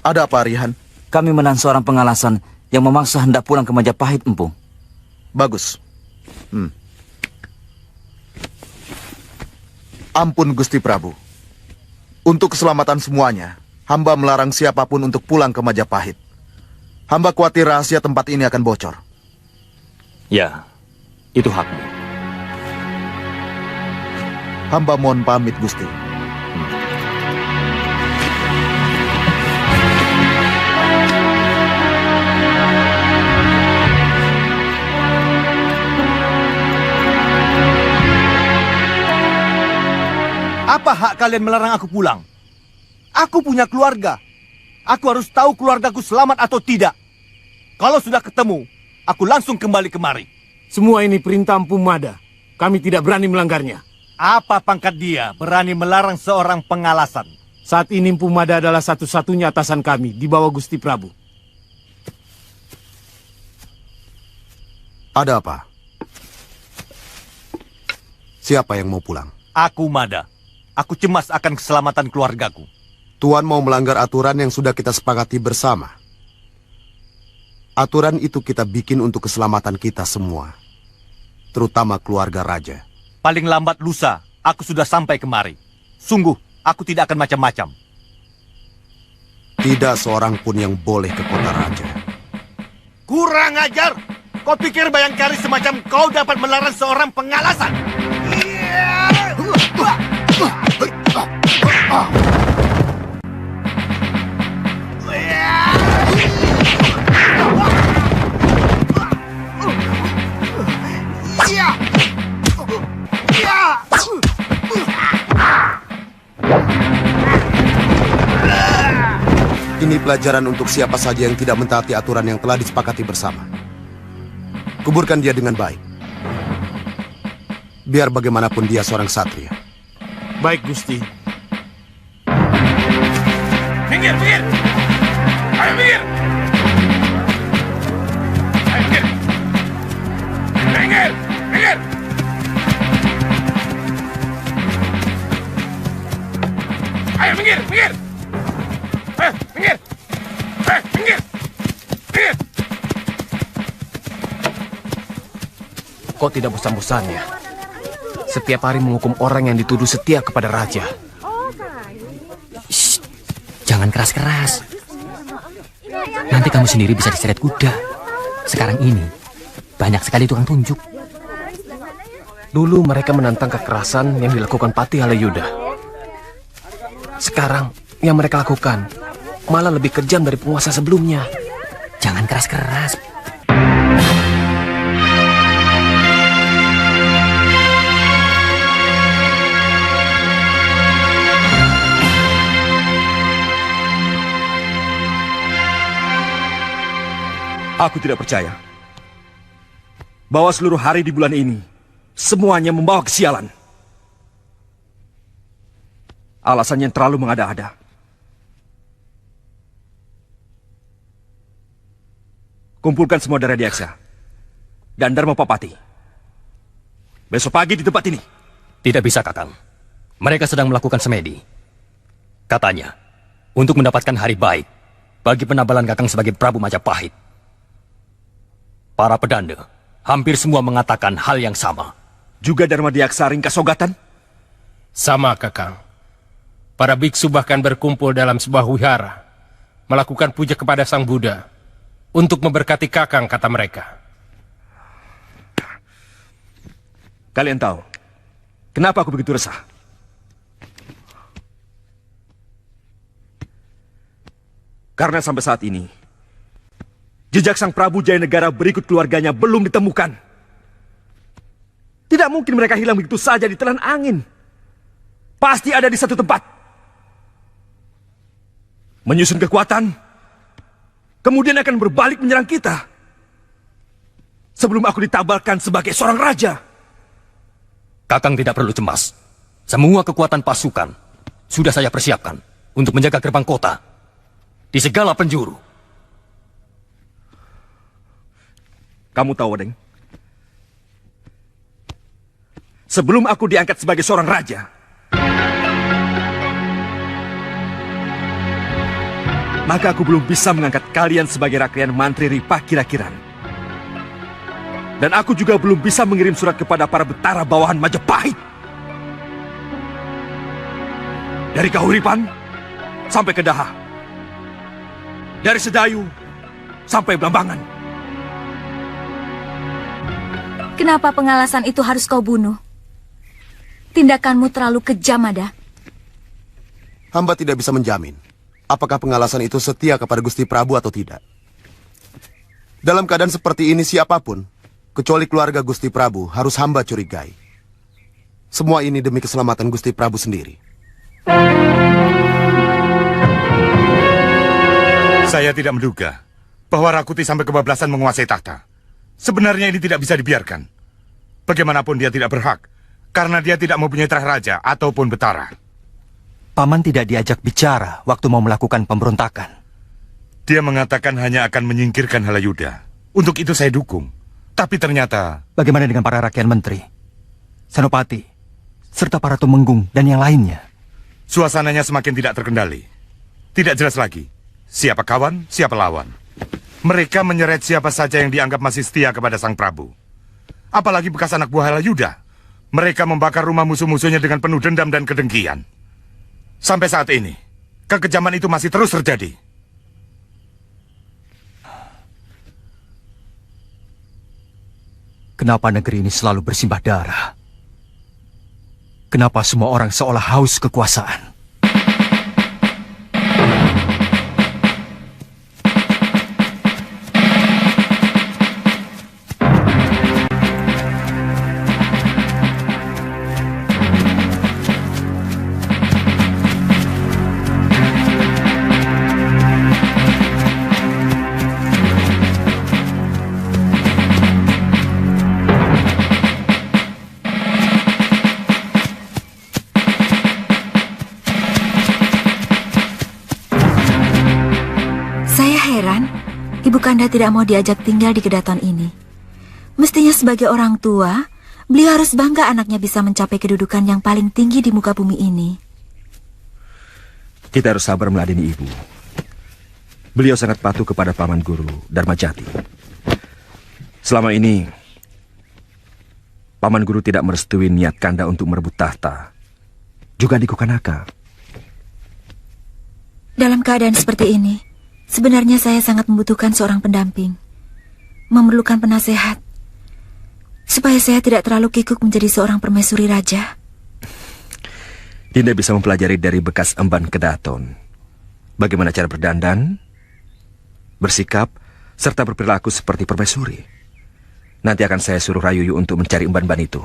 Ada apa, Rihan? Kami menahan seorang pengalasan yang memaksa hendak pulang ke Majapahit, Empu. Bagus. Ampun, Gusti Prabu. Untuk keselamatan semuanya, hamba melarang siapapun untuk pulang ke Majapahit. Hamba khawatir rahasia tempat ini akan bocor. Ya, itu hakmu. Hamba mohon pamit, Gusti. Apa hak kalian melarang aku pulang? Aku punya keluarga. Aku harus tahu keluargaku selamat atau tidak. Kalau sudah ketemu, aku langsung kembali kemari. Semua ini perintah Empu Mada. Kami tidak berani melanggarnya. Apa pangkat dia berani melarang seorang pengalasan? Saat ini Empu Mada adalah satu-satunya atasan kami di bawah Gusti Prabu. Ada apa? Siapa yang mau pulang? Aku Mada. Aku cemas akan keselamatan keluargaku. Tuan mau melanggar aturan yang sudah kita sepakati bersama. Aturan itu kita bikin untuk keselamatan kita semua. Terutama keluarga raja. Paling lambat lusa, aku sudah sampai kemari. Sungguh, aku tidak akan macam-macam. Tidak seorang pun yang boleh ke kota raja. Kurang ajar! Kau pikir Bayangkari semacam kau dapat melarang seorang pengalasan? Ini pelajaran untuk siapa saja yang tidak mentaati aturan yang telah disepakati bersama. Kuburkan dia dengan baik. Biar bagaimanapun dia seorang satria. Baik, Gusti. Minggir, minggir! Ayo minggir! Ayo minggir! Minggir! Minggir! Ayo minggir, minggir! Minggir! Minggir! Minggir! Kok tidak bosan-bosannya? Setiap hari menghukum orang yang dituduh setia kepada raja. Shh, jangan keras-keras. Nanti kamu sendiri bisa diseret kuda. Sekarang ini, banyak sekali tukang tunjuk. Dulu mereka menantang kekerasan yang dilakukan Patih Halayuda. Sekarang, yang mereka lakukan malah lebih kejam dari penguasa sebelumnya. Jangan keras-keras. Aku tidak percaya bahwa seluruh hari di bulan ini semuanya membawa kesialan. Alasan yang terlalu mengada-ada. Kumpulkan semua darah Diaksa dan Dharma Papati. Besok pagi di tempat ini. Tidak bisa, Kakang. Mereka sedang melakukan semedi. Katanya, untuk mendapatkan hari baik bagi penabalan Kakang sebagai Prabu Majapahit. Para pedanda hampir semua mengatakan hal yang sama. Juga Dharma Diaksa ringkas sogatan? Sama, Kakang. Para biksu bahkan berkumpul dalam sebuah wihara melakukan puja kepada Sang Buddha untuk memberkati Kakang, kata mereka. Kalian tahu, kenapa aku begitu resah? Karena sampai saat ini, jejak Sang Prabu Jayanegara berikut keluarganya belum ditemukan. Tidak mungkin mereka hilang begitu saja ditelan angin. Pasti ada di satu tempat. Menyusun kekuatan, kemudian akan berbalik menyerang kita. Sebelum aku ditabalkan sebagai seorang raja. Kakang tidak perlu cemas. Semua kekuatan pasukan sudah saya persiapkan untuk menjaga gerbang kota di segala penjuru. Kamu tahu, Odeng? Sebelum aku diangkat sebagai seorang raja, maka aku belum bisa mengangkat kalian sebagai rakyat mantri Ripah Kira-Kiran. Dan aku juga belum bisa mengirim surat kepada para betara bawahan Majapahit. Dari Kahuripan sampai ke Daha. Dari Sedayu sampai Blambangan. Kenapa Pengalasan itu harus kau bunuh? Tindakanmu terlalu kejam, Mada. Hamba tidak bisa menjamin apakah Pengalasan itu setia kepada Gusti Prabu atau tidak. Dalam keadaan seperti ini siapapun, kecuali keluarga Gusti Prabu, harus hamba curigai. Semua ini demi keselamatan Gusti Prabu sendiri. Saya tidak menduga bahwa Rakuti sampai kebablasan menguasai tahta. Sebenarnya ini tidak bisa dibiarkan. Bagaimanapun dia tidak berhak, karena dia tidak mempunyai terah raja ataupun betara. Paman tidak diajak bicara waktu mau melakukan pemberontakan. Dia mengatakan hanya akan menyingkirkan Halayuda. Untuk itu saya dukung. Tapi ternyata... Bagaimana dengan para rakyat menteri, Senopati, serta para tumenggung dan yang lainnya? Suasananya semakin tidak terkendali. Tidak jelas lagi siapa kawan, siapa lawan. Mereka menyeret siapa saja yang dianggap masih setia kepada Sang Prabu. Apalagi bekas anak buah Halayuda. Mereka membakar rumah musuh-musuhnya dengan penuh dendam dan kedengkian. Sampai saat ini, kekejaman itu masih terus terjadi. Kenapa negeri ini selalu bersimbah darah? Kenapa semua orang seolah haus kekuasaan? Ibu Kanda tidak mau diajak tinggal di kedaton ini. Mestinya sebagai orang tua, beliau harus bangga anaknya bisa mencapai kedudukan yang paling tinggi di muka bumi ini. Kita harus sabar meladeni ibu. Beliau sangat patuh kepada Paman Guru Dharmajati. Selama ini, Paman Guru tidak merestui niat Kanda untuk merebut tahta. Juga di Kukanaka. Dalam keadaan seperti ini, sebenarnya saya sangat membutuhkan seorang pendamping. Memerlukan penasehat. Supaya saya tidak terlalu kikuk menjadi seorang permaisuri raja. Dinda bisa mempelajari dari bekas emban kedaton. Bagaimana cara berdandan, bersikap, serta berperilaku seperti permaisuri. Nanti akan saya suruh Rayuyu untuk mencari emban-emban itu.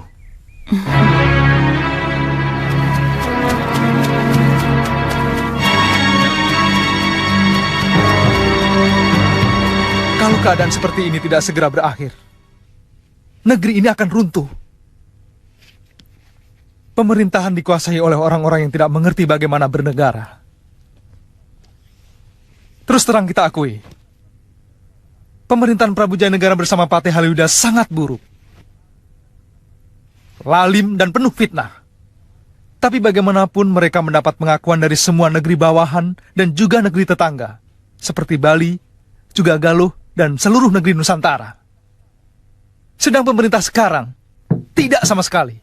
Kalau keadaan seperti ini tidak segera berakhir, negeri ini akan runtuh. Pemerintahan dikuasai oleh orang-orang yang tidak mengerti bagaimana bernegara. Terus terang kita akui, pemerintahan Prabu Jayanegara bersama Patih Halayuda sangat buruk. Lalim dan penuh fitnah. Tapi bagaimanapun mereka mendapat pengakuan dari semua negeri bawahan dan juga negeri tetangga, seperti Bali, juga Galuh, dan seluruh negeri Nusantara. Sedang pemerintah sekarang tidak sama sekali.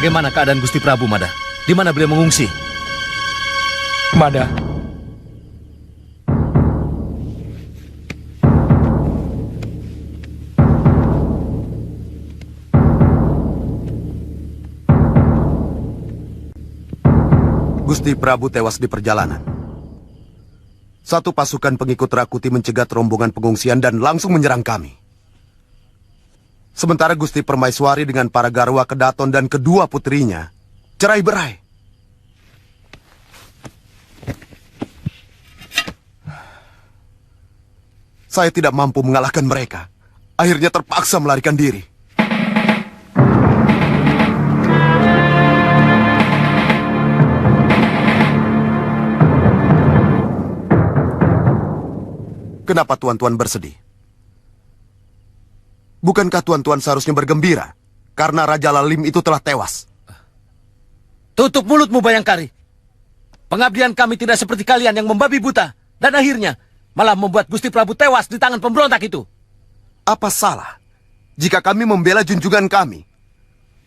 Bagaimana keadaan Gusti Prabu, Mada? Di mana beliau mengungsi? Mada, Gusti Prabu tewas di perjalanan. Satu pasukan pengikut Rakuti mencegat rombongan pengungsian dan langsung menyerang kami. Sementara Gusti Permaiswari dengan para garwa Kedaton dan kedua putrinya cerai-berai. Saya tidak mampu mengalahkan mereka. Akhirnya terpaksa melarikan diri. Kenapa tuan-tuan bersedih? Bukankah tuan-tuan seharusnya bergembira karena Raja Lalim itu telah tewas? Tutup mulutmu, Bayangkari. Pengabdian kami tidak seperti kalian yang membabi buta. Dan akhirnya malah membuat Gusti Prabu tewas di tangan pemberontak itu. Apa salah jika kami membela junjungan kami?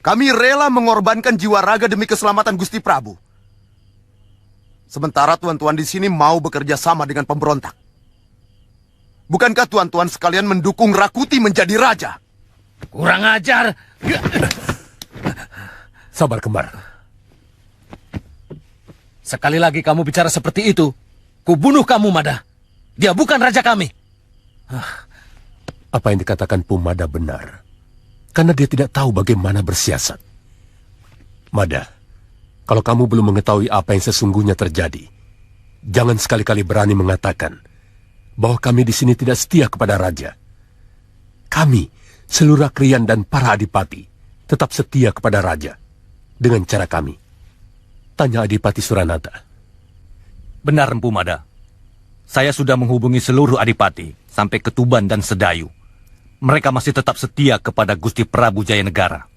Kami rela mengorbankan jiwa raga demi keselamatan Gusti Prabu. Sementara tuan-tuan di sini mau bekerja sama dengan pemberontak. Bukankah tuan-tuan sekalian mendukung Rakuti menjadi raja? Kurang ajar. Sabar, Kembar. Sekali lagi kamu bicara seperti itu, kubunuh kamu, Mada. Dia bukan raja kami. Apa yang dikatakan Pumada benar. Karena dia tidak tahu bagaimana bersiasat. Mada, kalau kamu belum mengetahui apa yang sesungguhnya terjadi, jangan sekali-kali berani mengatakan bahwa kami di sini tidak setia kepada raja. Kami, seluruh Krian dan para adipati, tetap setia kepada raja dengan cara kami. Tanya Adipati Suranata. Benar, Empu Mada. Saya sudah menghubungi seluruh adipati sampai ke Tuban dan Sedayu. Mereka masih tetap setia kepada Gusti Prabu Jayanegara.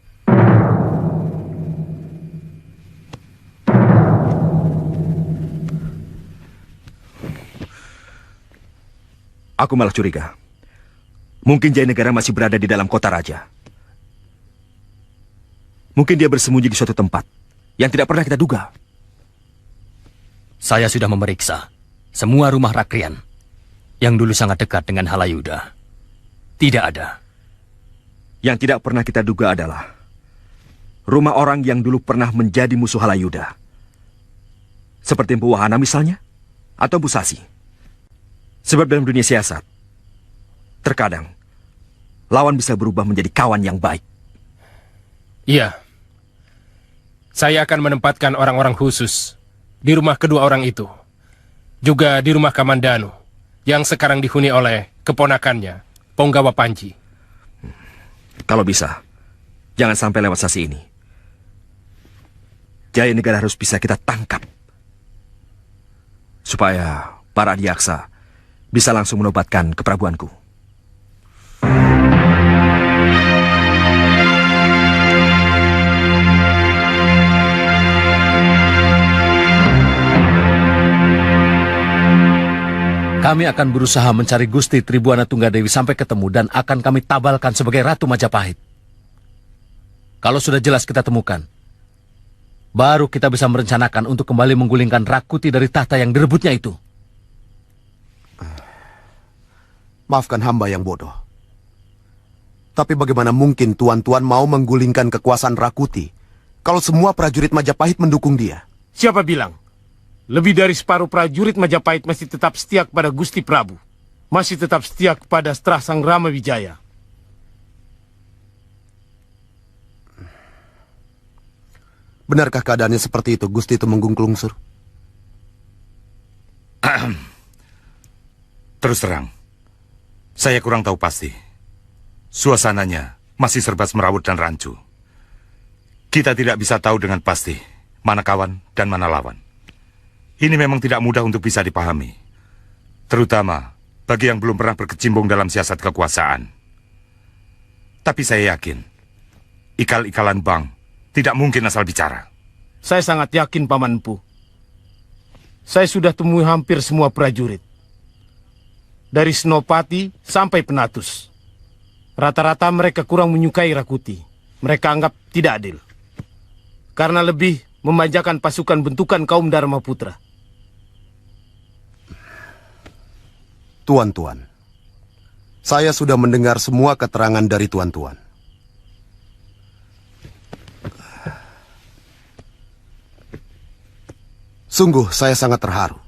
Aku malah curiga. Mungkin Jayanegara masih berada di dalam kota raja. Mungkin dia bersembunyi di suatu tempat yang tidak pernah kita duga. Saya sudah memeriksa semua rumah Rakrian yang dulu sangat dekat dengan Halayuda. Tidak ada. Yang tidak pernah kita duga adalah rumah orang yang dulu pernah menjadi musuh Halayuda. Seperti Empu Wahana misalnya, atau Bu Sasi. Sebab dalam dunia siasat, terkadang lawan bisa berubah menjadi kawan yang baik. Iya. Saya akan menempatkan orang-orang khusus di rumah kedua orang itu. Juga di rumah Kamandanu, yang sekarang dihuni oleh keponakannya, Ponggawa Panji. Kalau bisa, jangan sampai lewat Sasi ini. Jayanegara harus bisa kita tangkap. Supaya para adiaksa bisa langsung menobatkan keprabuanku. Kami akan berusaha mencari Gusti Tribuana Tunggadewi sampai ketemu dan akan kami tabalkan sebagai Ratu Majapahit. Kalau sudah jelas kita temukan, baru kita bisa merencanakan untuk kembali menggulingkan Rakuti dari tahta yang direbutnya itu. Maafkan hamba yang bodoh. Tapi bagaimana mungkin tuan-tuan mau menggulingkan kekuasaan Rakuti kalau semua prajurit Majapahit mendukung dia? Siapa bilang? Lebih dari separuh prajurit Majapahit masih tetap setia kepada Gusti Prabu. Masih tetap setia kepada Setrah Sang Rama Wijaya. Benarkah keadaannya seperti itu, Gusti Tumenggung Klungsur? Terus terang, saya kurang tahu pasti. Suasananya masih serba semerawut dan rancu. Kita tidak bisa tahu dengan pasti mana kawan dan mana lawan. Ini memang tidak mudah untuk bisa dipahami. Terutama bagi yang belum pernah berkecimpung dalam siasat kekuasaan. Tapi saya yakin, ikal-ikalan Bang tidak mungkin asal bicara. Saya sangat yakin, Paman Empu. Saya sudah temui hampir semua prajurit. Dari Senopati sampai Penatus. Rata-rata mereka kurang menyukai Rakuti. Mereka anggap tidak adil. karena lebih memanjakan pasukan bentukan kaum Dharma Putra. Tuan-tuan, saya sudah mendengar semua keterangan dari tuan-tuan. Sungguh saya sangat terharu.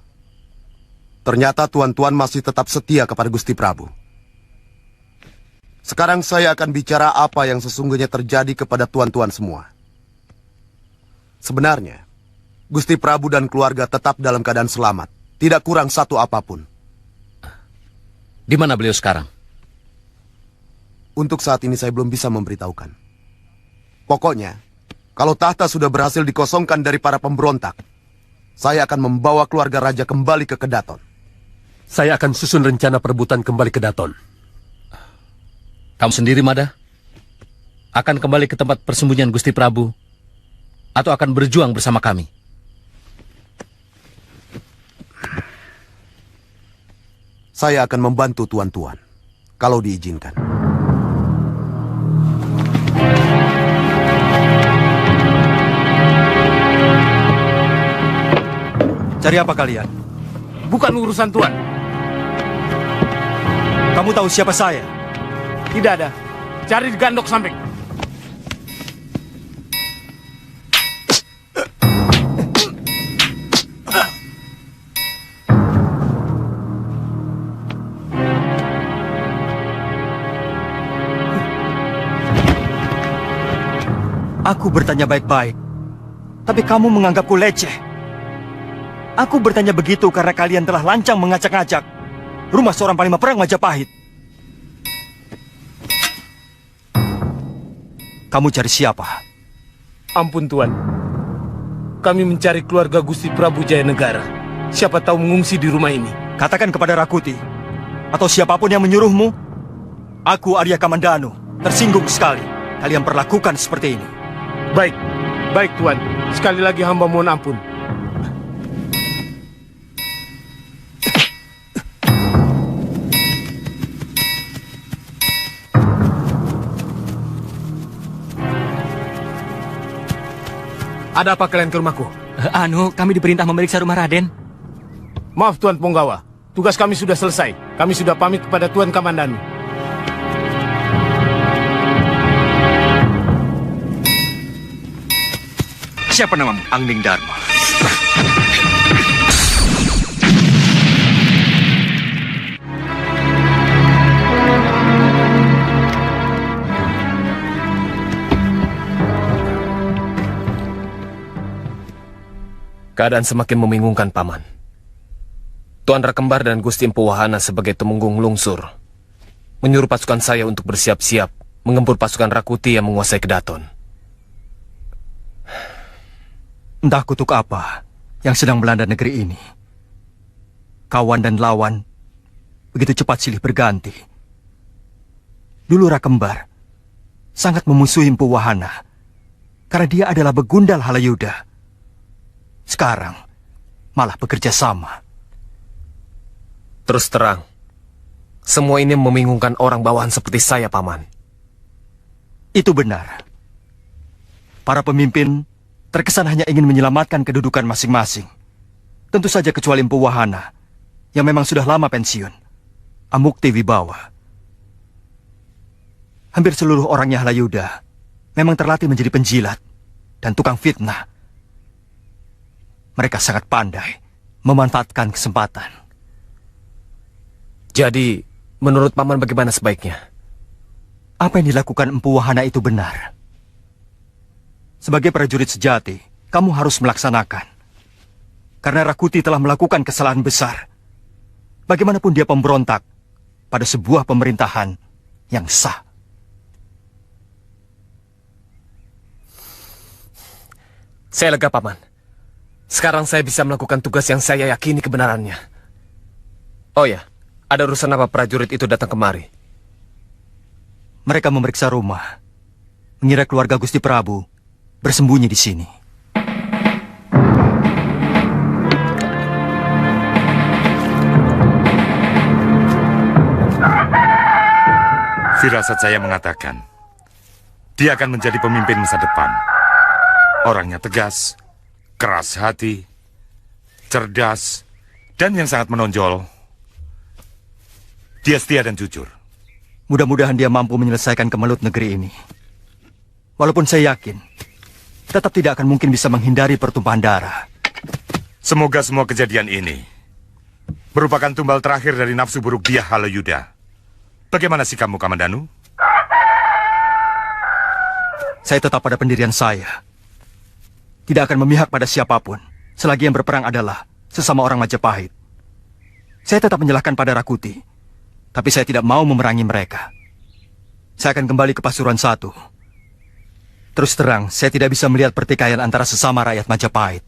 Ternyata tuan-tuan masih tetap setia kepada Gusti Prabu. Sekarang saya akan bicara apa yang sesungguhnya terjadi kepada tuan-tuan semua. Sebenarnya, Gusti Prabu dan keluarga tetap dalam keadaan selamat. Tidak kurang satu apapun. Di mana beliau sekarang? Untuk saat ini saya belum bisa memberitahukan. Pokoknya, kalau tahta sudah berhasil dikosongkan dari para pemberontak, saya akan membawa keluarga raja kembali ke Kedaton. Saya akan susun rencana perebutan kembali ke Daton. Kamu sendiri, Mada? Akan kembali ke tempat persembunyian Gusti Prabu? Atau akan berjuang bersama kami? Saya akan membantu tuan-tuan, kalau diizinkan. Cari apa kalian? Bukan urusan Tuan. Kamu tahu siapa saya? Tidak ada. Cari di gandok samping. Aku bertanya baik-baik, tapi kamu menganggapku leceh. Aku bertanya begitu karena kalian telah lancang mengacak-ngacak rumah seorang panglima perang Majapahit. Kamu cari siapa? Ampun Tuan. Kami mencari keluarga Gusti Prabu Jayanegara. Siapa tahu mengungsi di rumah ini. Katakan kepada Rakuti, atau siapapun yang menyuruhmu, aku Arya Kamandanu, tersinggung sekali kalian perlakukan seperti ini. Baik, baik Tuan. Sekali lagi hamba mohon ampun. Ada apa kalian ke rumahku? Kami diperintah memeriksa rumah Raden. Maaf Tuan Punggawa, tugas kami sudah selesai. Kami sudah pamit kepada Tuan Kamandanu. Siapa namamu? Angning Dharma. Keadaan semakin membingungkan, Paman. Tuan Rakembar dan Gusti Empu Wahana sebagai temunggung lungsur menyuruh pasukan saya untuk bersiap-siap menggempur pasukan Rakuti yang menguasai Kedaton. Entah kutuk apa yang sedang melanda negeri ini. Kawan dan lawan begitu cepat silih berganti. Dulu Rakembar sangat memusuhi Empu Wahana karena dia adalah begundal Halayuda. Sekarang malah bekerja sama. Terus terang, semua ini membingungkan orang bawahan seperti saya, Paman. Itu benar. Para pemimpin terkesan hanya ingin menyelamatkan kedudukan masing-masing. Tentu saja kecuali Empu Wahana, yang memang sudah lama pensiun. Amukti Wibawa. Hampir seluruh orangnya Halayuda memang terlatih menjadi penjilat dan tukang fitnah. Mereka sangat pandai memanfaatkan kesempatan. Jadi, menurut Paman bagaimana sebaiknya? Apa yang dilakukan Empu Wahana itu benar. Sebagai prajurit sejati, kamu harus melaksanakan. Karena Rakuti telah melakukan kesalahan besar. Bagaimanapun dia pemberontak pada sebuah pemerintahan yang sah. Saya lega, Paman. Sekarang saya bisa melakukan tugas yang saya yakini kebenarannya. Oh ya, ada urusan apa prajurit itu datang kemari? Mereka memeriksa rumah. Mengira keluarga Gusti Prabu bersembunyi di sini. Firasat saya mengatakan, dia akan menjadi pemimpin masa depan. Orangnya tegas, keras hati, cerdas, dan yang sangat menonjol, dia setia dan jujur. Mudah-mudahan dia mampu menyelesaikan kemelut negeri ini. Walaupun saya yakin, tetap tidak akan mungkin bisa menghindari pertumpahan darah. Semoga semua kejadian ini merupakan tumbal terakhir dari nafsu buruk dia Halayuda. Bagaimana sikapmu, Kamandanu? Saya tetap pada pendirian saya. Tidak akan memihak pada siapapun, selagi yang berperang adalah sesama orang Majapahit. Saya tetap menyalahkan pada Rakuti, tapi saya tidak mau memerangi mereka. Saya akan kembali ke Pasuruan 1. Terus terang, saya tidak bisa melihat pertikaian antara sesama rakyat Majapahit.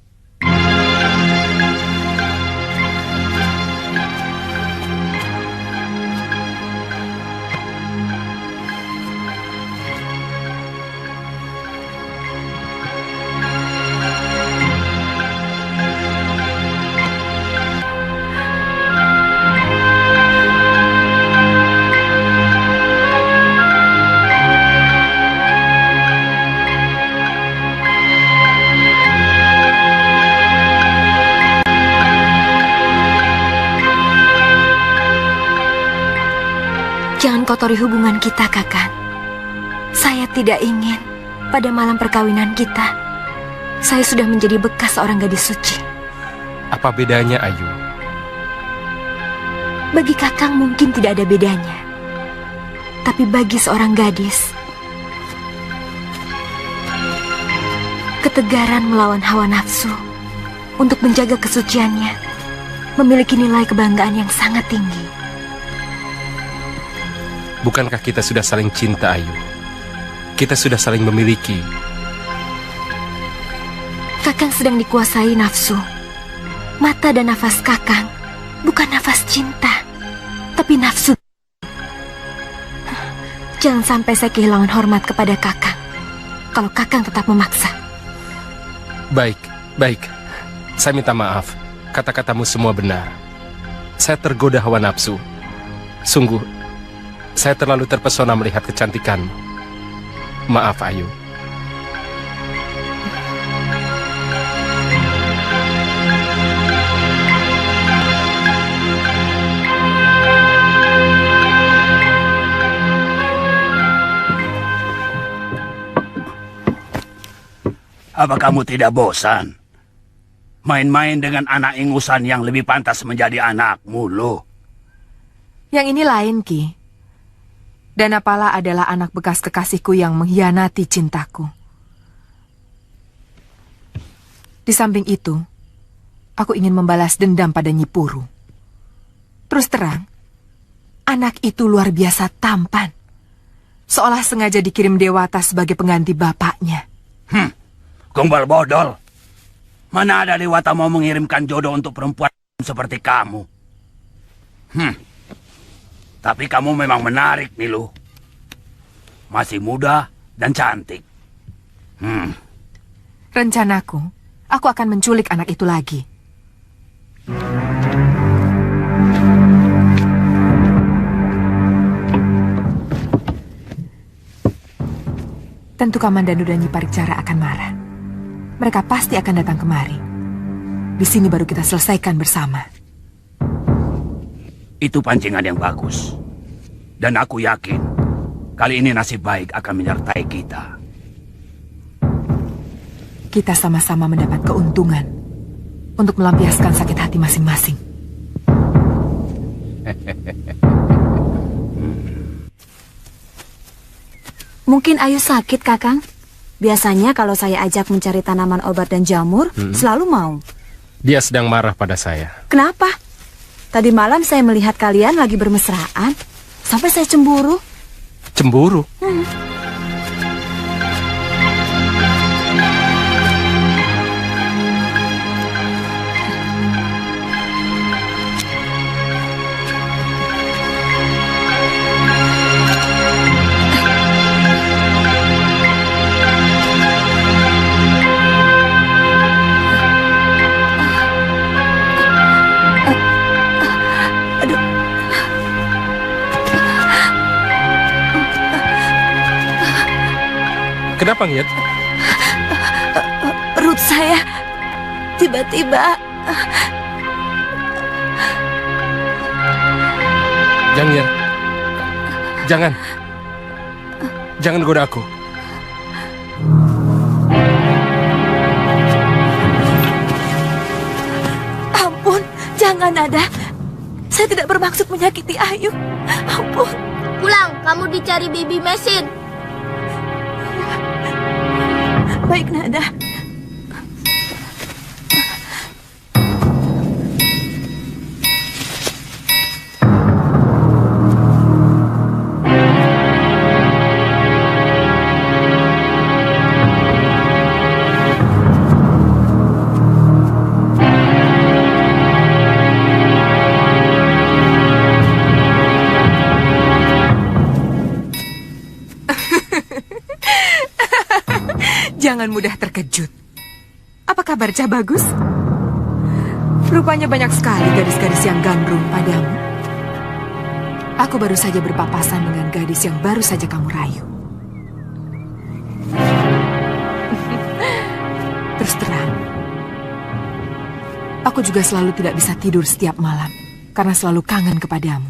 Jangan kotori hubungan kita, Kakang. Saya tidak ingin pada malam perkawinan kita, saya sudah menjadi bekas seorang gadis suci. Apa bedanya, Ayu? Bagi Kakang mungkin tidak ada bedanya. Tapi bagi seorang gadis, ketegaran melawan hawa nafsu untuk menjaga kesuciannya memiliki nilai kebanggaan yang sangat tinggi. Bukankah kita sudah saling cinta, Ayu? Kita sudah saling memiliki. Kakang sedang dikuasai nafsu. Mata dan nafas Kakang bukan nafas cinta, tapi nafsu. Jangan sampai saya kehilangan hormat kepada Kakang kalau Kakang tetap memaksa. Baik, baik. Saya minta maaf. Kata-katamu semua benar. Saya tergoda hawa nafsu. Sungguh, saya terlalu terpesona melihat kecantikanmu. Maaf, Ayu. Apa kamu tidak bosan? Main-main dengan anak ingusan yang lebih pantas menjadi anakmu, loh. Yang ini lain, Ki. Danapala adalah anak bekas kekasihku yang mengkhianati cintaku. Di samping itu, aku ingin membalas dendam pada Nyi Puru. Terus terang, anak itu luar biasa tampan. Seolah sengaja dikirim Dewata sebagai pengganti bapaknya. Gombal bodol. Mana ada Dewata mau mengirimkan jodoh untuk perempuan seperti kamu? Tapi kamu memang menarik, Nilu. Masih muda dan cantik. Rencanaku, aku akan menculik anak itu lagi. Tentu Kamandanu dan Nyi Parikcara akan marah. Mereka pasti akan datang kemari. Di sini baru kita selesaikan bersama. Itu pancingan yang bagus. Dan aku yakin, kali ini nasib baik akan menyertai kita. Kita sama-sama mendapat keuntungan untuk melampiaskan sakit hati masing-masing. Mungkin Ayu sakit, Kakang. Biasanya kalau saya ajak mencari tanaman obat dan jamur, selalu mau. Dia sedang marah pada saya. Kenapa? Tadi malam saya melihat kalian lagi bermesraan, sampai saya cemburu. Cemburu? Kenapa, Ngyet? Saya tiba-tiba... Jangan. Jangan. Jangan goda aku. Ampun, jangan Nada. Saya tidak bermaksud menyakiti Ayu. Ampun. Pulang, kamu dicari Bibi Mesin. Baik, Nada. Jangan mudah terkejut. Apa kabar, Cah Bagus? Rupanya banyak sekali gadis-gadis yang gandrung padamu. Aku baru saja berpapasan dengan gadis yang baru saja kamu rayu. Terus terang, aku juga selalu tidak bisa tidur setiap malam karena selalu kangen kepadamu.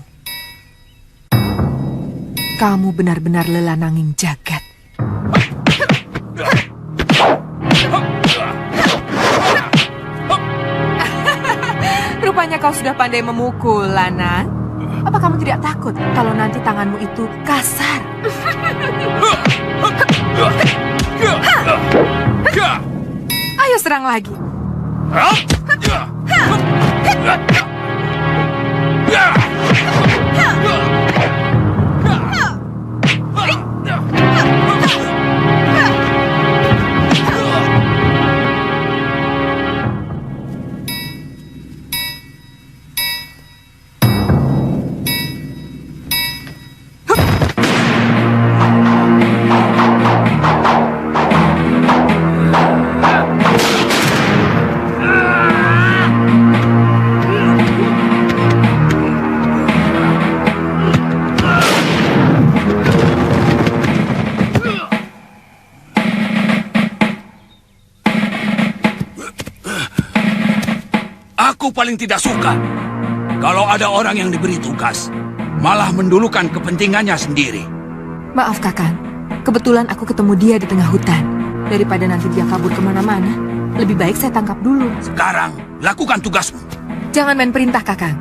Kamu benar-benar lelanangin jagat. Rupanya kau sudah pandai memukul, Lana. Apa kamu tidak takut kalau nanti tanganmu itu kasar? Ayo serang lagi. Aku paling tidak suka kalau ada orang yang diberi tugas malah mendulukan kepentingannya sendiri. Maaf, Kakang. Kebetulan aku ketemu dia di tengah hutan. Daripada nanti dia kabur kemana-mana, lebih baik saya tangkap dulu. Sekarang, lakukan tugasmu. Jangan main perintah, Kakang.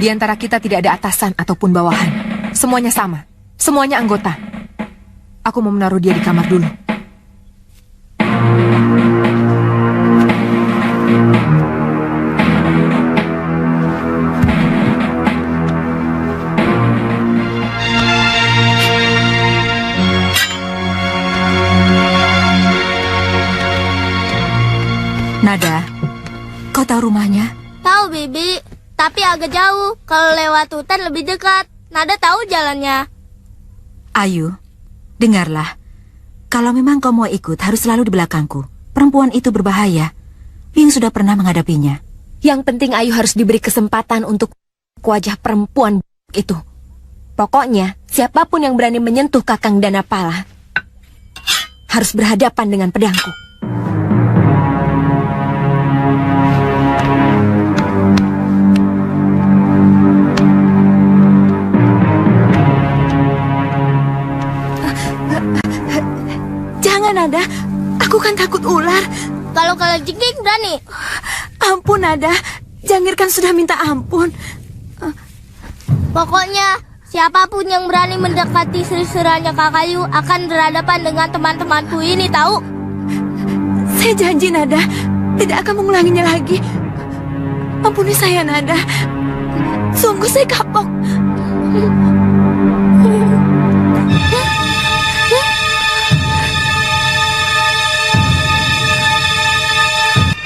Di antara kita tidak ada atasan ataupun bawahan. Semuanya sama. Semuanya anggota. Aku mau menaruh dia di kamar dulu. Nada, kau tahu rumahnya? Tahu, Bibi. Tapi agak jauh. Kalau lewat hutan lebih dekat. Nada tahu jalannya. Ayu, dengarlah. Kalau memang kau mau ikut, harus selalu di belakangku. Perempuan itu berbahaya. Bing sudah pernah menghadapinya. Yang penting Ayu harus diberi kesempatan untuk wajah perempuan itu. Pokoknya, siapapun yang berani menyentuh Kakang Danapala harus berhadapan dengan pedangku. Nada, aku kan takut ular. Kalau jengking berani. Ampun Nada, Jangir kan sudah minta ampun. Pokoknya siapapun yang berani mendekati serseranya Kakayu akan berhadapan dengan teman-temanku ini, tahu? Saya janji Nada, tidak akan mengulanginya lagi. Ampuni saya Nada. Sungguh saya kapok.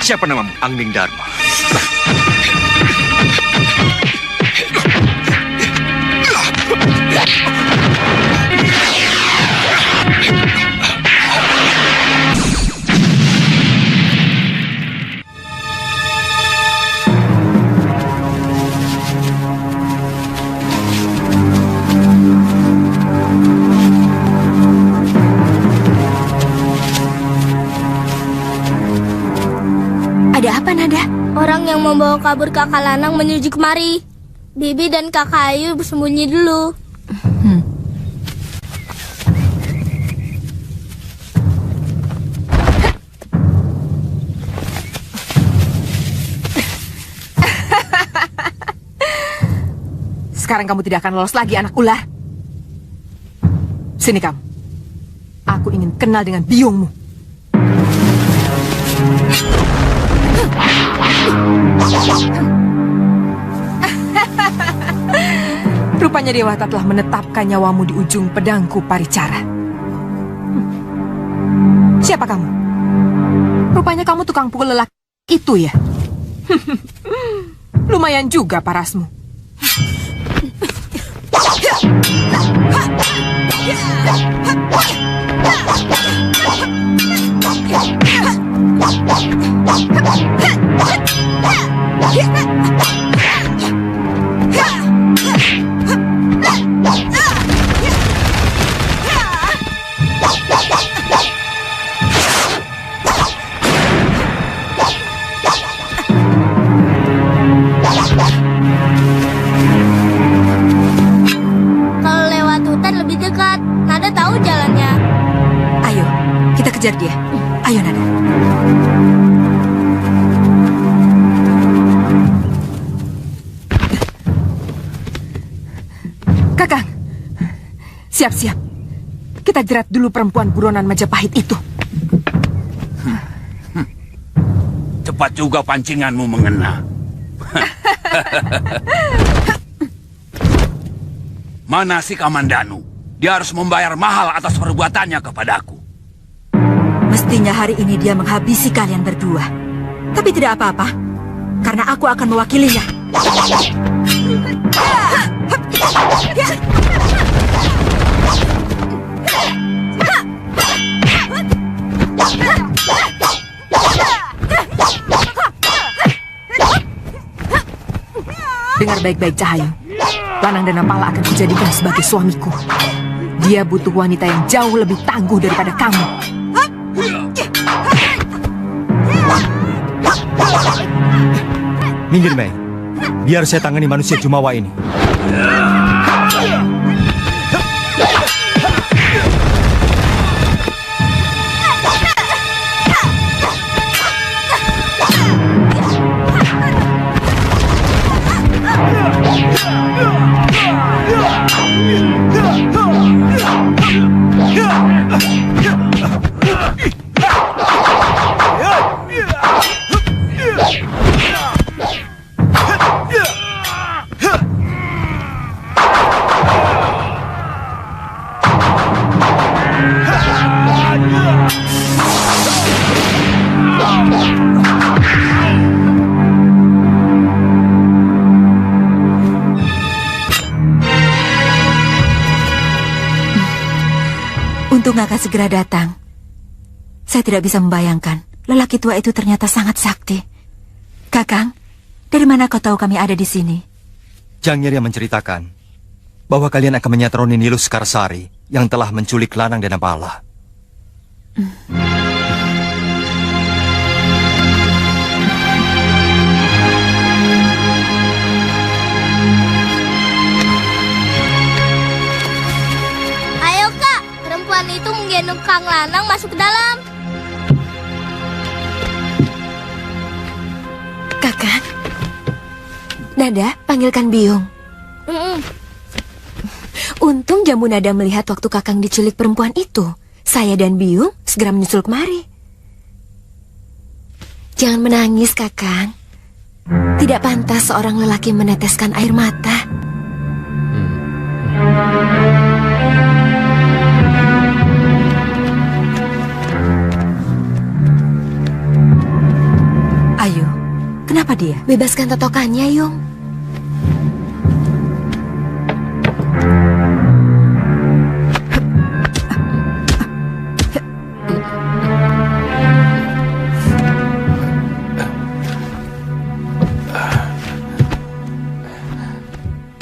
Siapa namamu? Angning Dharma. yang membawa kabur kakak lanang menuju kemari. Bibi dan kakak Ayu bersembunyi dulu. Sekarang kamu tidak akan lolos lagi, anak ular. Sini kamu. Aku ingin kenal dengan biungmu. Rupanya Dewata telah menetapkan nyawamu di ujung pedangku Paricara. Siapa kamu? Rupanya kamu tukang pukul lelaki itu ya? Lumayan juga parasmu. Kalau lewat hutan lebih dekat. Nada tahu jalannya. Ayo, kita kejar dia. Ayo, Nada. Kakang, siap-siap. Kita jerat dulu perempuan buronan Majapahit itu. Cepat juga pancinganmu mengena. Mana si Kamandanu? Dia harus membayar mahal atas perbuatannya kepadaku. Mestinya hari ini dia menghabisi kalian berdua. Tapi tidak apa-apa, karena aku akan mewakilinya. Dengar baik-baik, Cahayu. Lanang Danapala akan kujadikan sebagai suamiku. Dia butuh wanita yang jauh lebih tangguh daripada kamu. Minggir, Mei. Biar saya tangani manusia Jumawa ini. Untung akan segera datang. Saya tidak bisa membayangkan lelaki tua itu ternyata sangat sakti. Kakang, dari mana kau tahu kami ada di sini? Jang Nyirya menceritakan bahwa kalian akan menyatroni Nilus Karsari yang telah menculik Lanang Danapala. Ayo kak, perempuan itu menggendong Kang Lanang masuk ke dalam. Kakak, Nada, panggilkan Biung. Untung Jambu Nada melihat waktu Kakang diculik perempuan itu. Saya dan Biung segera menyusul kemari. Jangan menangis, Kakang. Tidak pantas seorang lelaki meneteskan air mata. Ayo, kenapa dia? Bebaskan totokannya, Yung.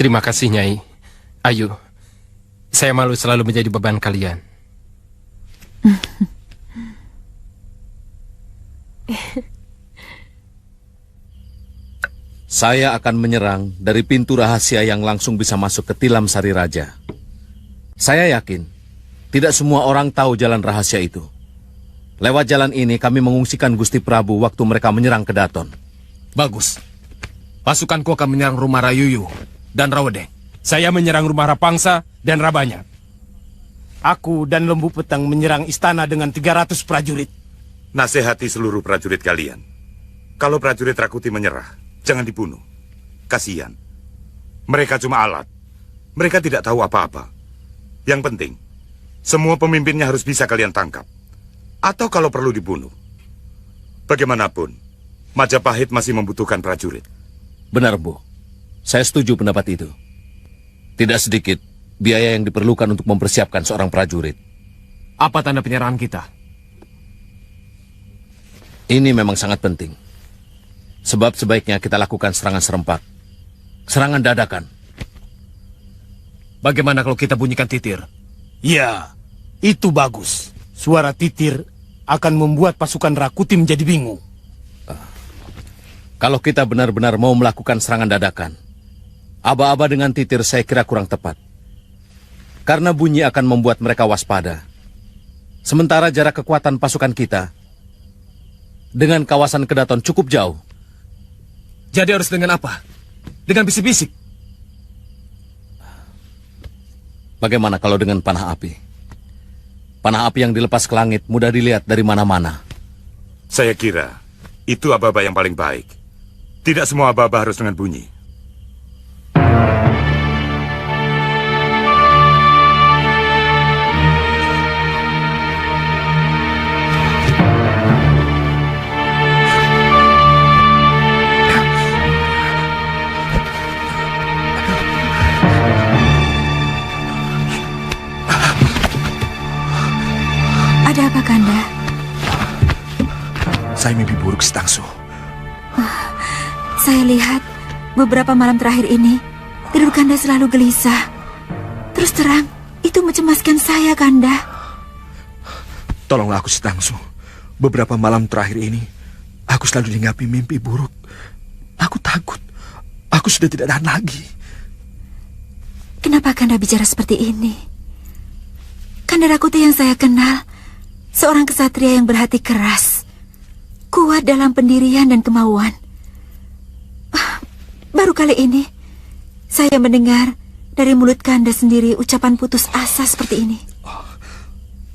Terima kasih, Nyai. Ayu, saya malu selalu menjadi beban kalian. Saya akan menyerang dari pintu rahasia yang langsung bisa masuk ke tilam Sari Raja. Saya yakin, tidak semua orang tahu jalan rahasia itu. Lewat jalan ini kami mengungsikan Gusti Prabu waktu mereka menyerang ke Daton. Bagus. Pasukanku akan menyerang rumah Rayuyu dan Rawedeng. Saya menyerang rumah Rapangsa dan Rabanya. Aku dan Lembu Petang menyerang istana dengan 300 prajurit. Nasihati seluruh prajurit kalian. Kalau prajurit Rakuti menyerah, jangan dibunuh. Kasihan. Mereka cuma alat. Mereka tidak tahu apa-apa. Yang penting, semua pemimpinnya harus bisa kalian tangkap. Atau kalau perlu dibunuh. Bagaimanapun, Majapahit masih membutuhkan prajurit. Benar, Bu. Saya setuju pendapat itu. Tidak sedikit biaya yang diperlukan untuk mempersiapkan seorang prajurit. Apa tanda penyerahan kita? Ini memang sangat penting. Sebab sebaiknya kita lakukan serangan serempak. Serangan dadakan. Bagaimana kalau kita bunyikan titir? Ya, itu bagus. Suara titir akan membuat pasukan Rakuti menjadi bingung. Kalau kita benar-benar mau melakukan serangan dadakan, aba-aba dengan titir saya kira kurang tepat. Karena bunyi akan membuat mereka waspada. Sementara jarak kekuatan pasukan kita dengan kawasan Kedaton cukup jauh. Jadi harus dengan apa? Dengan bisik-bisik? Bagaimana kalau dengan panah api? Panah api yang dilepas ke langit mudah dilihat dari mana-mana. Saya kira itu aba-aba yang paling baik. Tidak semua aba-aba harus dengan bunyi. Ada apa, Kanda? Saya mimpi buruk, Stangsu. Saya lihat beberapa malam terakhir ini tidur Kanda selalu gelisah. Terus terang, itu mencemaskan saya, Kanda. Tolonglah aku, Stangsu. Beberapa malam terakhir ini, aku selalu dihinggapi mimpi buruk. Aku takut. Aku sudah tidak tahan lagi. Kenapa Kanda bicara seperti ini? Kanda Rakuti yang saya kenal, seorang kesatria yang berhati keras, kuat dalam pendirian dan kemauan. Baru kali ini, saya mendengar dari mulut Kanda sendiri ucapan putus asa seperti ini.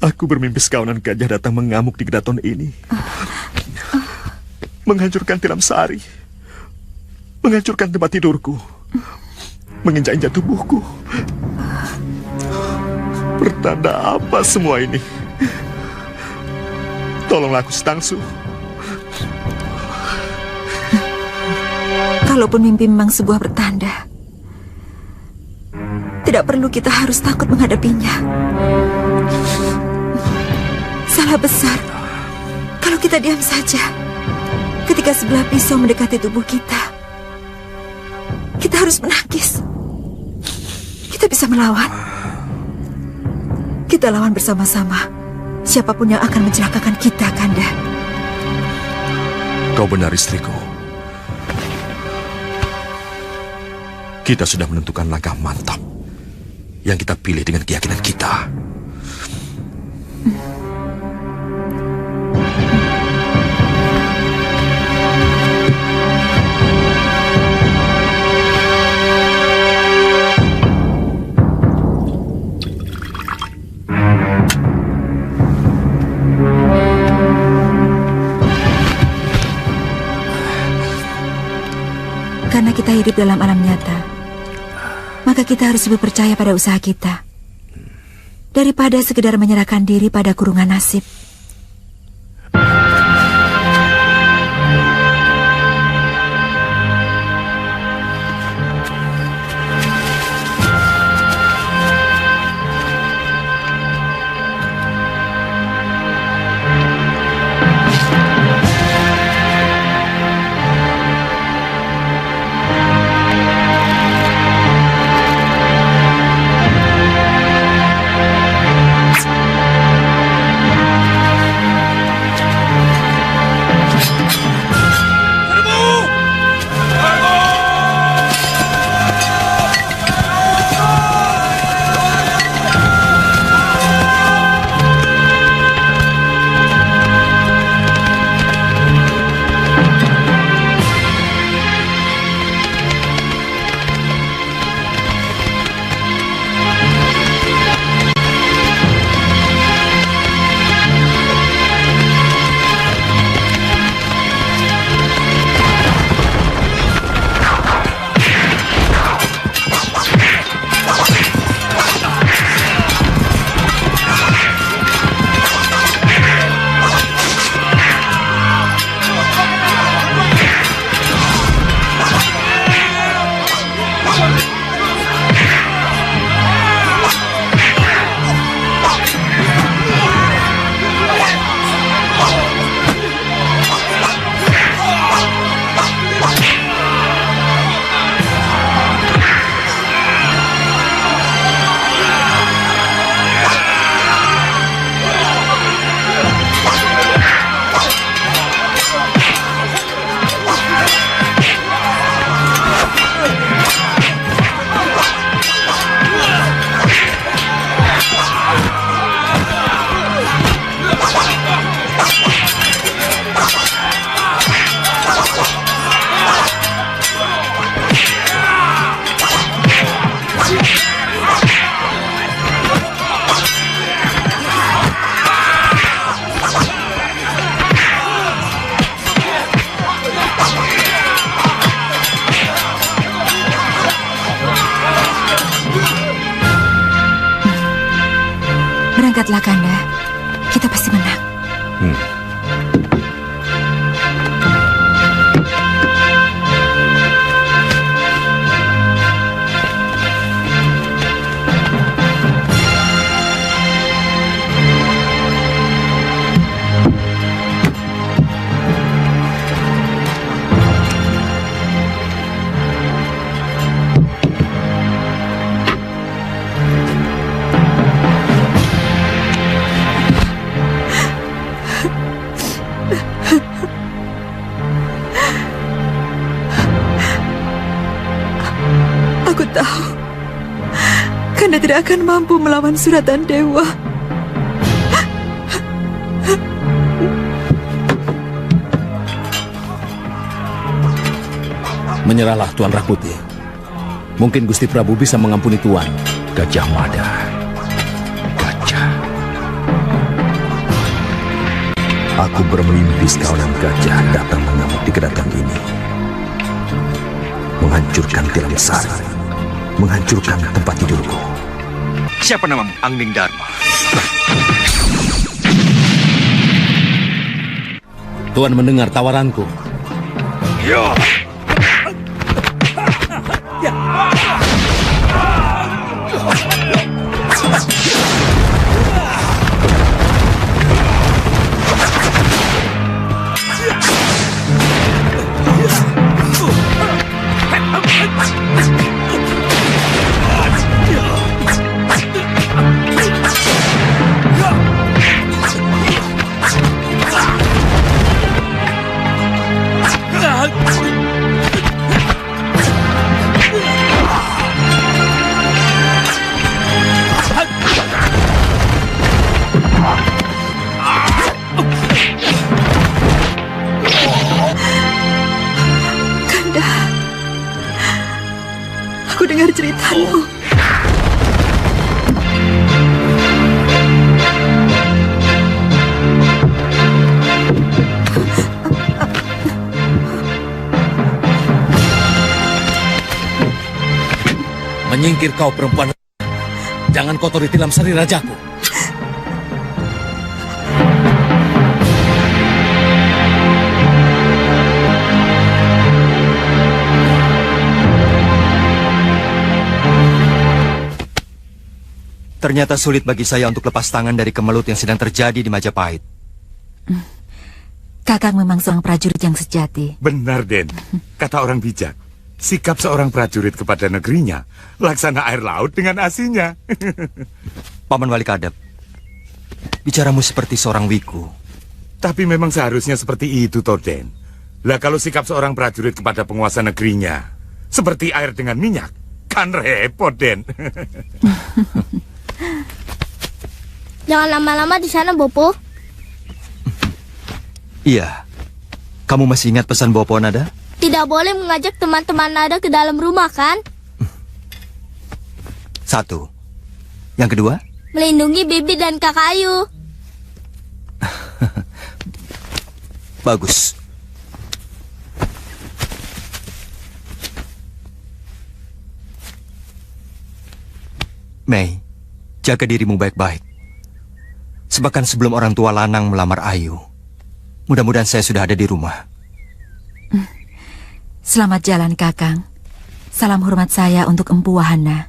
Aku bermimpi sekawanan gajah datang mengamuk di Kedaton ini. Menghancurkan tilam Sari. Menghancurkan tempat tidurku. Menginjak-injak tubuhku. Pertanda apa semua ini? Tolonglah aku, Stangsu. Kalaupun mimpi memang sebuah pertanda, tidak perlu kita harus takut menghadapinya. Salah besar kalau kita diam saja ketika sebelah pisau mendekati tubuh kita. Kita harus menangkis. Kita bisa melawan. Kita lawan bersama-sama siapapun yang akan mencelakakan kita, Kanda. Kau benar, istriku. Kita sudah menentukan langkah mantap yang kita pilih dengan keyakinan kita. Karena kita hidup dalam alam nyata, maka kita harus lebih percaya pada usaha kita daripada sekedar menyerahkan diri pada kurungan nasib. Lihatlah Kanda, kita pasti menang. Aku tahu Kanda tidak akan mampu melawan suratan dewa. Menyerahlah Tuan Rakuti. Mungkin Gusti Prabu bisa mengampuni Tuan. Gajah Mada. Gajah. Aku bermimpi sekawanan gajah datang mengamuk di kedatangan ini. Menghancurkan tilam sari. Menghancurkan tempat tidurku. Siapa namamu? Angning Dharma. Tuan mendengar tawaranku. Ya. Aku dengar ceritamu. Menyingkir kau perempuan. Jangan kotori tilam sari rajaku. Ternyata sulit bagi saya untuk lepas tangan dari kemelut yang sedang terjadi di Majapahit. Kakang memang seorang prajurit yang sejati. Benar, Den. Kata orang bijak, sikap seorang prajurit kepada negerinya laksana air laut dengan asinya. Paman Wali Kadep, bicaramu seperti seorang wiku. Tapi memang seharusnya seperti itu, Torden. Lah kalau sikap seorang prajurit kepada penguasa negerinya seperti air dengan minyak, kan repot, Den. Jangan lama-lama di sana, Bopo. Iya. Kamu masih ingat pesan Bopo Nada? Tidak boleh mengajak teman-teman Nada ke dalam rumah, kan? Satu. Yang kedua? Melindungi Bibi dan Kakak Ayu. Bagus. Mei, jaga dirimu baik-baik. Bahkan sebelum orang tua lanang melamar Ayu. Mudah-mudahan saya sudah ada di rumah. Selamat jalan, Kakang. Salam hormat saya untuk Empu Wahana.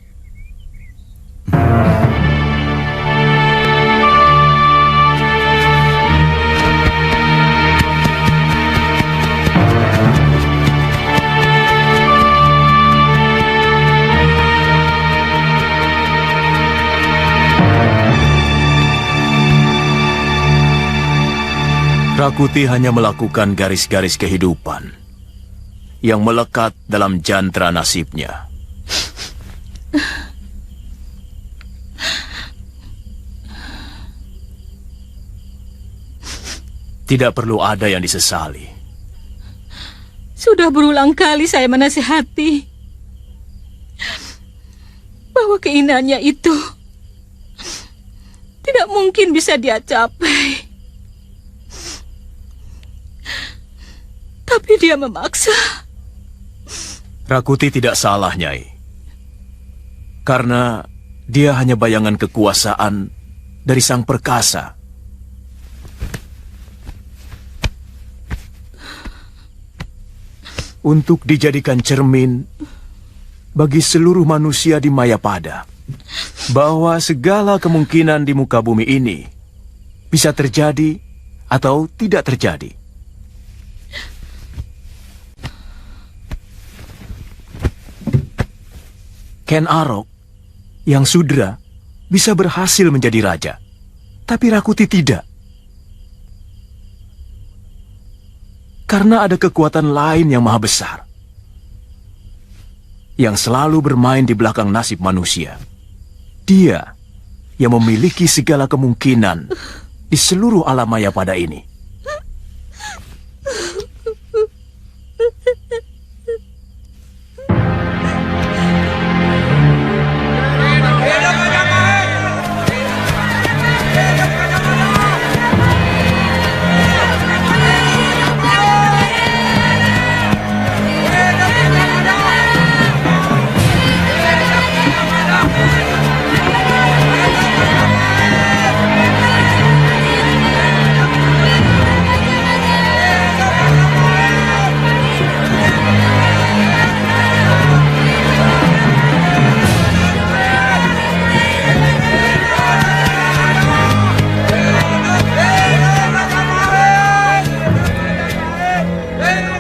Rakuti hanya melakukan garis-garis kehidupan yang melekat dalam jantra nasibnya. Tidak perlu ada yang disesali. Sudah berulang kali saya menasihati bahwa keinginannya itu tidak mungkin bisa dia capai. Tapi dia memaksa. Rakuti tidak salah, Nyai. Karena dia hanya bayangan kekuasaan dari Sang Perkasa. Untuk dijadikan cermin bagi seluruh manusia di Mayapada, bahwa segala kemungkinan di muka bumi ini bisa terjadi atau tidak terjadi. Ken Arok yang Sudra bisa berhasil menjadi raja, tapi Rakuti tidak. Karena ada kekuatan lain yang maha besar, yang selalu bermain di belakang nasib manusia. Dia yang memiliki segala kemungkinan di seluruh alam maya pada ini.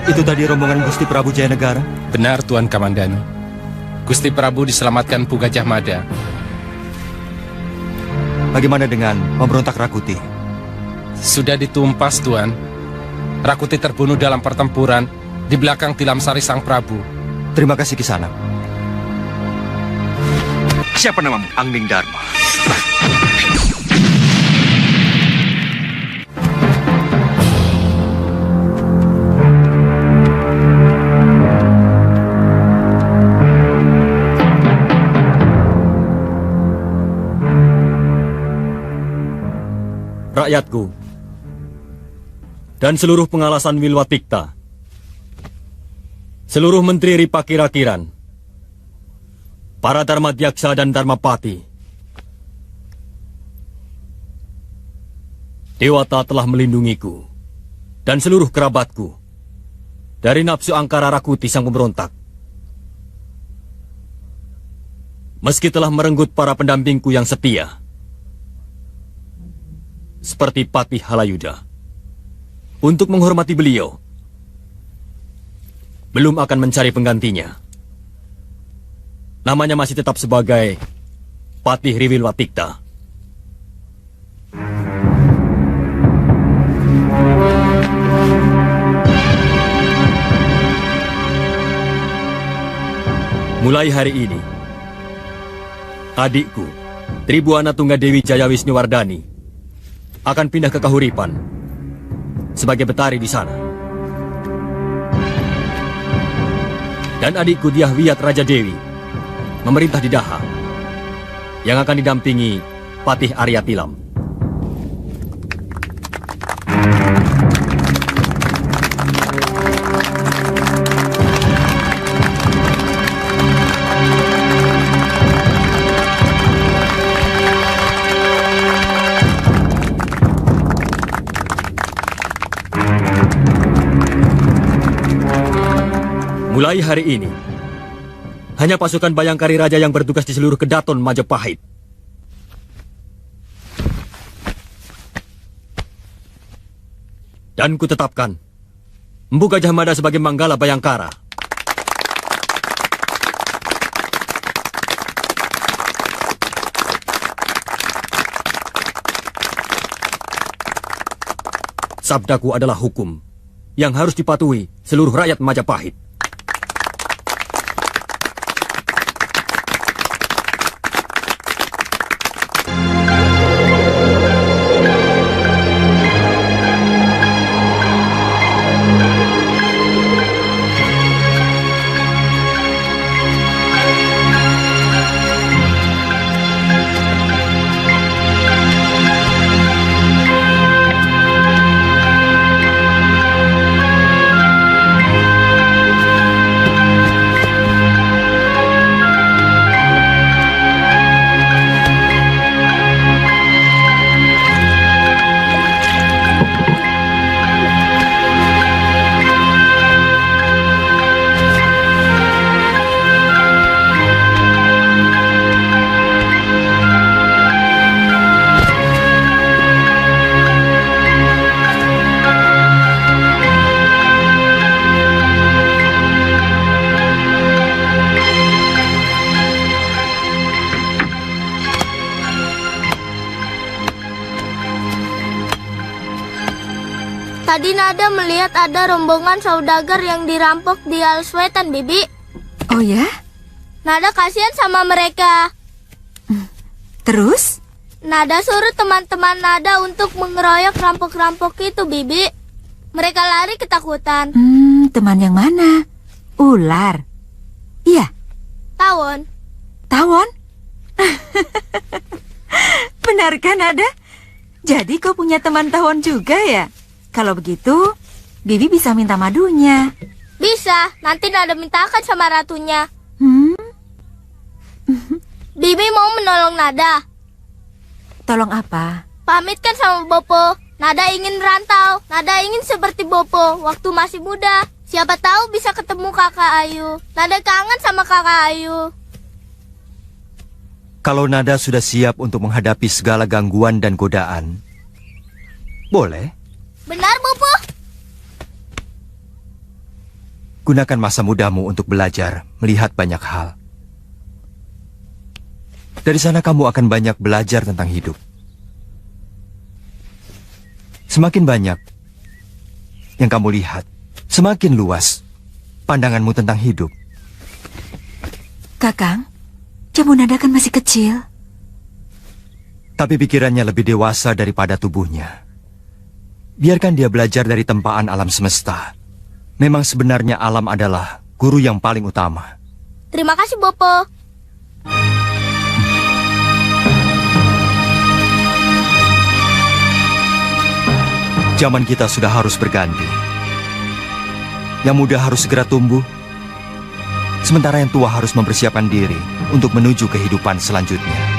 Itu tadi rombongan Gusti Prabu Jayanegara? Benar, Tuan Kamandanu. Gusti Prabu diselamatkan Pu Gajah Mada. Bagaimana dengan pemberontak Rakuti? Sudah ditumpas, Tuan. Rakuti terbunuh dalam pertempuran di belakang Tilam Sari Sang Prabu. Terima kasih, Kisanak. Siapa namamu? Angning Dharma. Rakyatku dan seluruh pengalasan Wilwatikta, seluruh menteri Ripakira-kiran, para Dharmadhyaksa dan Dharmapati, Dewata telah melindungiku dan seluruh kerabatku dari nafsu angkara Rakuti sang pemberontak. Meski telah merenggut para pendampingku yang setia, seperti Patih Halayuda, untuk menghormati beliau, belum akan mencari penggantinya. Namanya masih tetap sebagai Patih Riwilwatikta. Mulai hari ini, adikku, Tribuana Tunggadewi Jaya Wisnuwardani, akan pindah ke Kahuripan sebagai betari di sana. Dan adikku Dyah Wiyat Raja Dewi memerintah di Daha, yang akan didampingi Patih Arya Tilam. Mulai hari ini, hanya pasukan Bayangkari Raja yang bertugas di seluruh Kedaton Majapahit. Dan kutetapkan Empu Gajah Mada sebagai Manggala Bayangkara. Sabdaku adalah hukum yang harus dipatuhi seluruh rakyat Majapahit. Tadi Nada melihat ada rombongan saudagar yang dirampok di Alswetan, Bibi. Oh ya? Nada kasihan sama mereka. Terus? Nada suruh teman-teman Nada untuk mengeroyok rampok-rampok itu, Bibi. Mereka lari ketakutan. Teman yang mana? Ular? Iya. Tawon. Tawon? Benarkah, Nada? Jadi kau punya teman tawon juga ya? Kalau begitu, Bibi bisa minta madunya. Bisa, nanti Nada mintakan sama ratunya. Bibi mau menolong Nada. Tolong apa? Pamitkan sama Bopo. Nada ingin merantau. Nada ingin seperti Bopo waktu masih muda. Siapa tahu bisa ketemu kakak Ayu. Nada kangen sama kakak Ayu. Kalau Nada sudah siap untuk menghadapi segala gangguan dan godaan, boleh. Benar, Bopo? Gunakan masa mudamu untuk belajar, melihat banyak hal. Dari sana kamu akan banyak belajar tentang hidup. Semakin banyak yang kamu lihat, semakin luas pandanganmu tentang hidup. Kakang, Jambu Nada kan masih kecil. Tapi pikirannya lebih dewasa daripada tubuhnya. Biarkan dia belajar dari tempaan alam semesta. Memang sebenarnya alam adalah guru yang paling utama. Terima kasih, Bopo. Zaman kita sudah harus berganti. Yang muda harus segera tumbuh, sementara yang tua harus mempersiapkan diri untuk menuju kehidupan selanjutnya.